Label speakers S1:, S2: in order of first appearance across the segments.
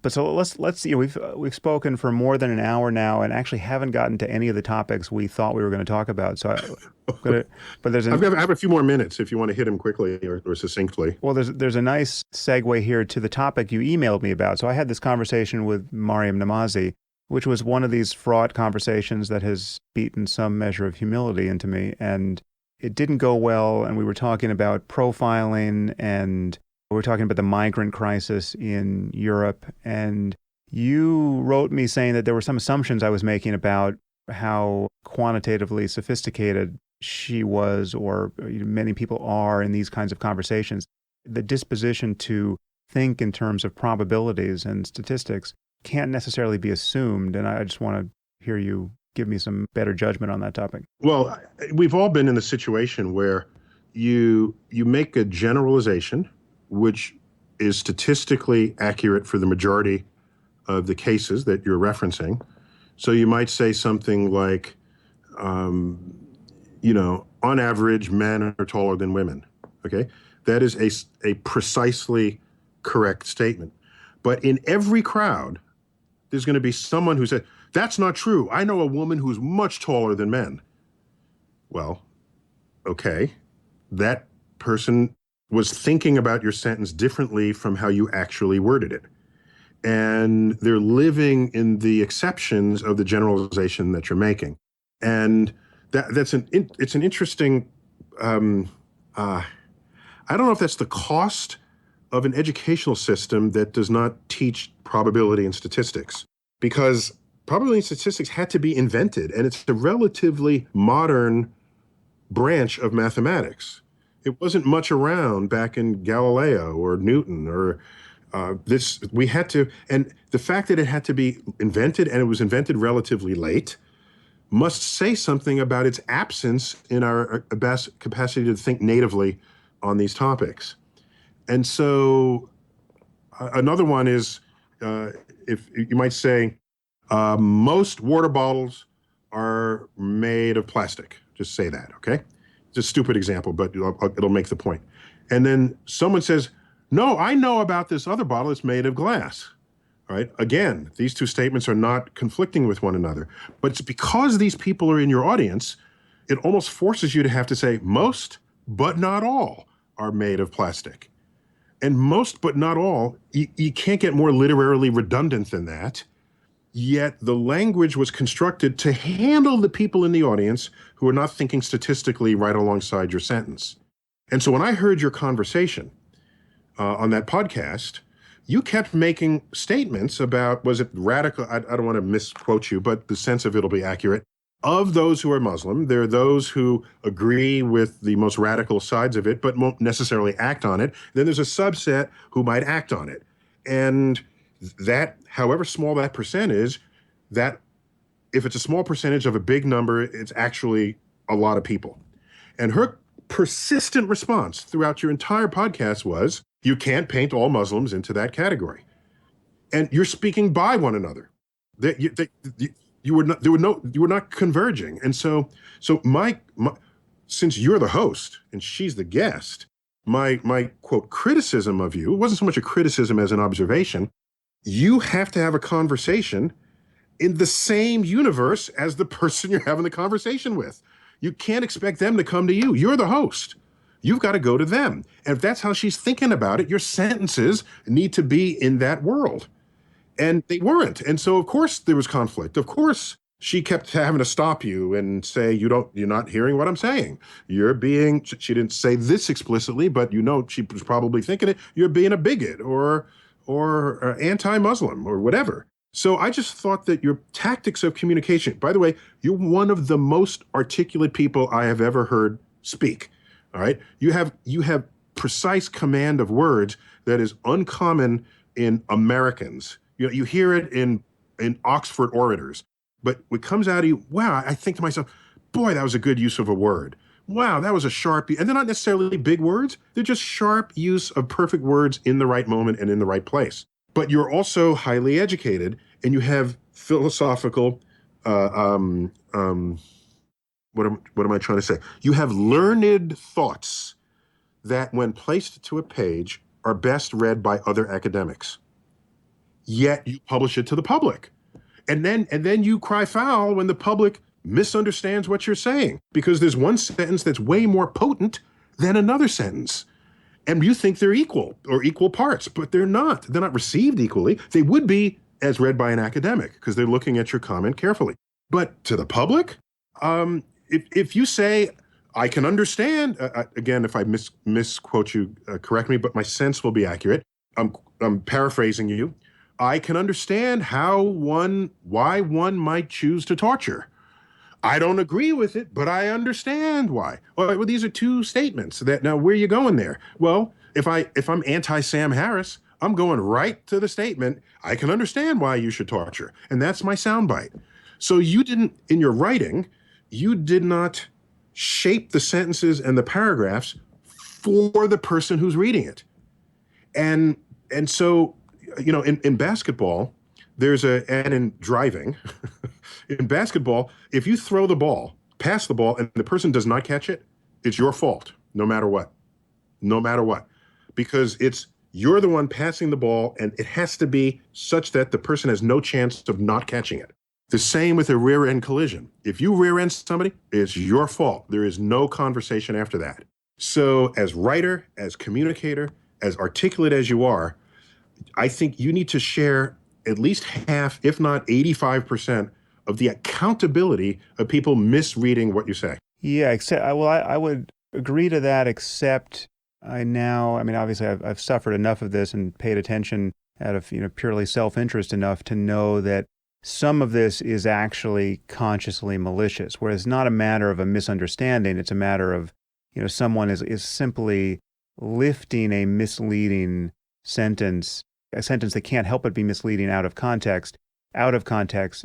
S1: But so let's we've spoken for more than an hour now, and actually haven't gotten to any of the topics we thought we were going to talk about. So I'm gonna, but there's an
S2: I have a few more minutes if you want to hit them quickly or succinctly.
S1: well, there's a nice segue here to the topic you emailed me about. So I had this conversation with Mariam Namazi, which was one of these fraught conversations that has beaten some measure of humility into me, and it didn't go well. And we were talking about profiling, and we were talking about the migrant crisis in Europe, and you wrote me saying that there were some assumptions I was making about how quantitatively sophisticated she was, or many people are in these kinds of conversations. The disposition to think in terms of probabilities and statistics can't necessarily be assumed. And I just want to hear you give me some better judgment on that topic.
S2: Well, we've all been in the situation where you make a generalization, which is statistically accurate for the majority of the cases that you're referencing. So you might say something like, on average, men are taller than women. Okay, that is a precisely correct statement. But in every crowd, there's going to be someone who said, "That's not true. I know a woman who's much taller than men." Well, okay, that person was thinking about your sentence differently from how you actually worded it. And they're living in the exceptions of the generalization that you're making. And it's an interesting, I don't know if that's the cost of an educational system that does not teach probability and statistics, because probability and statistics had to be invented, and it's a relatively modern branch of mathematics. It wasn't much around back in Galileo or Newton or we had to, and the fact that it had to be invented and it was invented relatively late must say something about its absence in our capacity to think natively on these topics. And so another one is, if you might say, most water bottles are made of plastic. Just say that, okay? It's a stupid example, but it'll make the point. And then someone says, "No, I know about this other bottle. It's made of glass." All right. Again, these two statements are not conflicting with one another. But it's because these people are in your audience, it almost forces you to have to say most, but not all, are made of plastic. And most, but not all, you can't get more literarily redundant than that. Yet the language was constructed to handle the people in the audience who are not thinking statistically right alongside your sentence. And so when I heard your conversation on that podcast, you kept making statements about, was it radical? I don't want to misquote you, but the sense of it'll be accurate. Of those who are Muslim, there are those who agree with the most radical sides of it, but won't necessarily act on it. Then there's a subset who might act on it. And that, however small that percent is, that if it's a small percentage of a big number, it's actually a lot of people. And her persistent response throughout your entire podcast was, you can't paint all Muslims into that category. And you're speaking by one another. You were not converging. And so since you're the host and she's the guest, my quote criticism of you, it wasn't so much a criticism as an observation. You have to have a conversation in the same universe as the person you're having the conversation with. You can't expect them to come to you. You're the host. You've got to go to them. And if that's how she's thinking about it, your sentences need to be in that world. And they weren't. And so, of course, there was conflict. Of course, she kept having to stop you and say, you're not hearing what I'm saying. She didn't say this explicitly, but she was probably thinking it, you're being a bigot or anti-Muslim or whatever. So I just thought that your tactics of communication, by the way, you're one of the most articulate people I have ever heard speak. All right. You have precise command of words that is uncommon in Americans. You hear it in Oxford orators, but what comes out of you, wow, I think to myself, boy, that was a good use of a word. Wow, that was a sharp, and they're not necessarily big words. They're just sharp use of perfect words in the right moment and in the right place. But you're also highly educated and you have philosophical, what am I trying to say? You have learned thoughts that, when placed to a page, are best read by other academics. yet you publish it to the public. And then you cry foul when the public misunderstands what you're saying because there's one sentence that's way more potent than another sentence. And you think they're equal or equal parts, but they're not. They're not received equally. They would be as read by an academic because they're looking at your comment carefully. But to the public, if you say, I can understand, again, if I misquote you, correct me, but my sense will be accurate. I'm paraphrasing you. I can understand why one might choose to torture. I don't agree with it, but I understand why. Well, these are two statements. That now, where are you going there? Well, if I'm anti-Sam Harris, I'm going right to the statement. I can understand why you should torture, and that's my soundbite. So you didn't, in your writing, you did not shape the sentences and the paragraphs for the person who's reading it, and so in basketball, and in driving. In basketball, if you throw the ball, pass the ball, and the person does not catch it, it's your fault, no matter what. No matter what. Because you're the one passing the ball, and it has to be such that the person has no chance of not catching it. The same with a rear end collision. If you rear end somebody, it's your fault. There is no conversation after that. So as writer, as communicator, as articulate as you are, I think you need to share at least half, if not 85%, of the accountability of people misreading what you say.
S1: Yeah, I would agree to that, except I mean, obviously I've suffered enough of this and paid attention out of, purely self-interest enough to know that some of this is actually consciously malicious, whereas it's not a matter of a misunderstanding. It's a matter of, someone is simply lifting a misleading sentence, a sentence that can't help but be misleading out of context,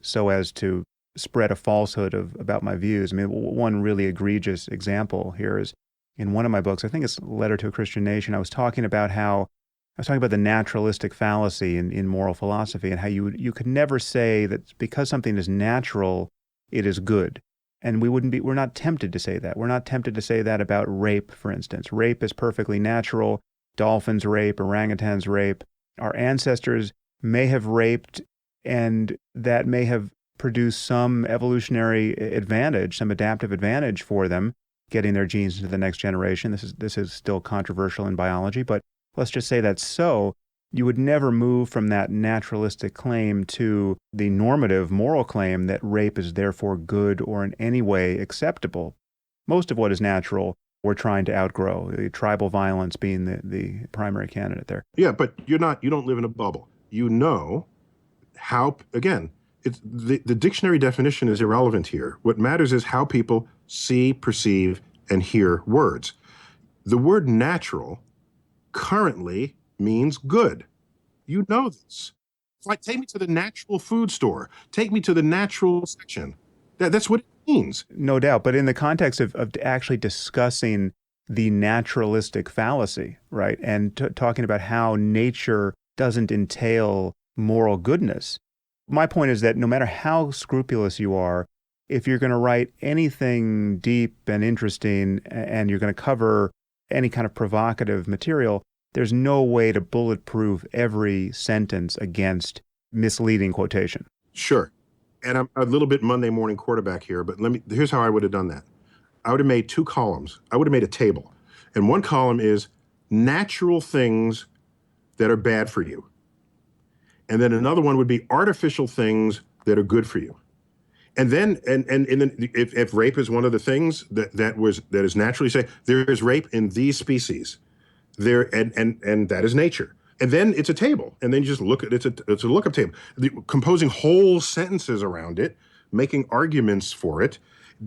S1: so as to spread a falsehood about my views. I mean, one really egregious example here is in one of my books, I think it's Letter to a Christian Nation, I was talking about the naturalistic fallacy in moral philosophy and how you could never say that because something is natural, it is good. And we're not tempted to say that. We're not tempted to say that about rape, for instance. Rape is perfectly natural. Dolphins rape, orangutans rape. Our ancestors may have raped, and that may have produced some evolutionary advantage, some adaptive advantage for them, getting their genes into the next generation. This is still controversial in biology, but let's just say that's so. You would never move from that naturalistic claim to the normative moral claim that rape is therefore good or in any way acceptable. Most of what is natural, we're trying to outgrow, the tribal violence being the primary candidate there.
S2: Yeah, but you don't live in a bubble. You know how, again, the dictionary definition is irrelevant here. What matters is how people see, perceive, and hear words. The word natural currently means good. You know this. It's like, take me to the natural food store. Take me to the natural section. That's what it means.
S1: No doubt. But in the context of actually discussing the naturalistic fallacy, right, and talking about how nature doesn't entail moral goodness, my point is that no matter how scrupulous you are, if you're going to write anything deep and interesting and you're going to cover any kind of provocative material, there's no way to bulletproof every sentence against misleading quotation.
S2: Sure. And I'm a little bit Monday morning quarterback here, but here's how I would have done that. I would have made two columns. I would have made a table. And one column is natural things that are bad for you. And then another one would be artificial things that are good for you. And then, and then if rape is one of the things that is naturally say, there is rape in these species. And that is nature. And then it's a table. And then you just look at it's a lookup table. Composing whole sentences around it, making arguments for it.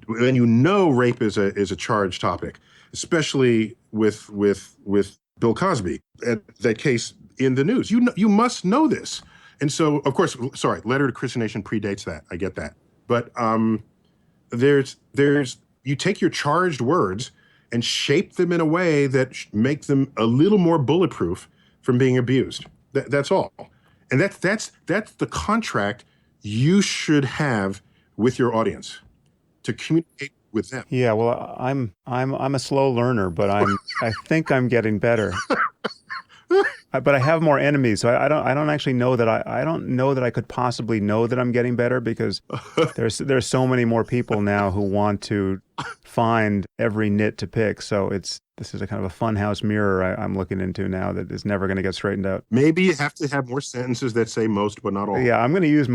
S2: And rape is a charged topic, especially with Bill Cosby, that case in the news. You must know this. And so, of course, sorry, Letter to Christian Nation predates that. I get that. But there's you take your charged words and shape them in a way that make them a little more bulletproof from being abused. That's all. And that's the contract you should have with your audience to communicate with them.
S1: Yeah, well, I'm a slow learner, but I think I'm getting better. But I have more enemies, so I don't actually know that I don't know that I could possibly know that I'm getting better because there's so many more people now who want to find every nit to pick. So this is a kind of a funhouse mirror I'm looking into now that is never going to get straightened out.
S2: Maybe you have to have more sentences that say most but not all.
S1: Yeah, I'm going to use
S2: That's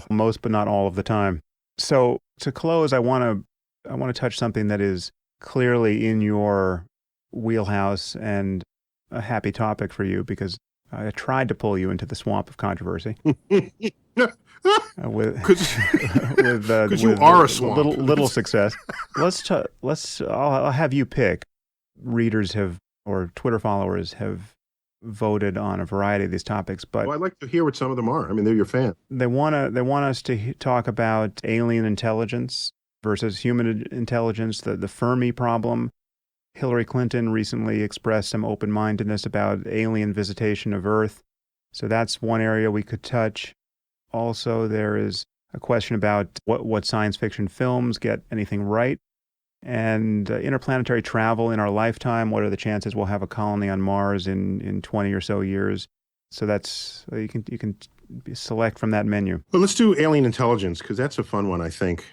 S1: most but not all of the time. So to close, I want to touch something that is clearly in your wheelhouse and a happy topic for you because I tried to pull you into the swamp of controversy with
S2: because you are a swamp.
S1: little success. I'll have you pick. Readers have or Twitter followers have voted on a variety of these topics, but
S2: Well, I'd like to hear what some of them are. I mean, they're your fan.
S1: they want us to talk about alien intelligence versus human intelligence, the Fermi problem. Hillary Clinton recently expressed some open-mindedness about alien visitation of Earth. So that's one area we could touch. Also, there is a question about what science fiction films get anything right. And interplanetary travel in our lifetime. What are the chances we'll have a colony on Mars in 20 or so years? So you can select from that menu.
S2: Well, let's do alien intelligence because that's a fun one, I think.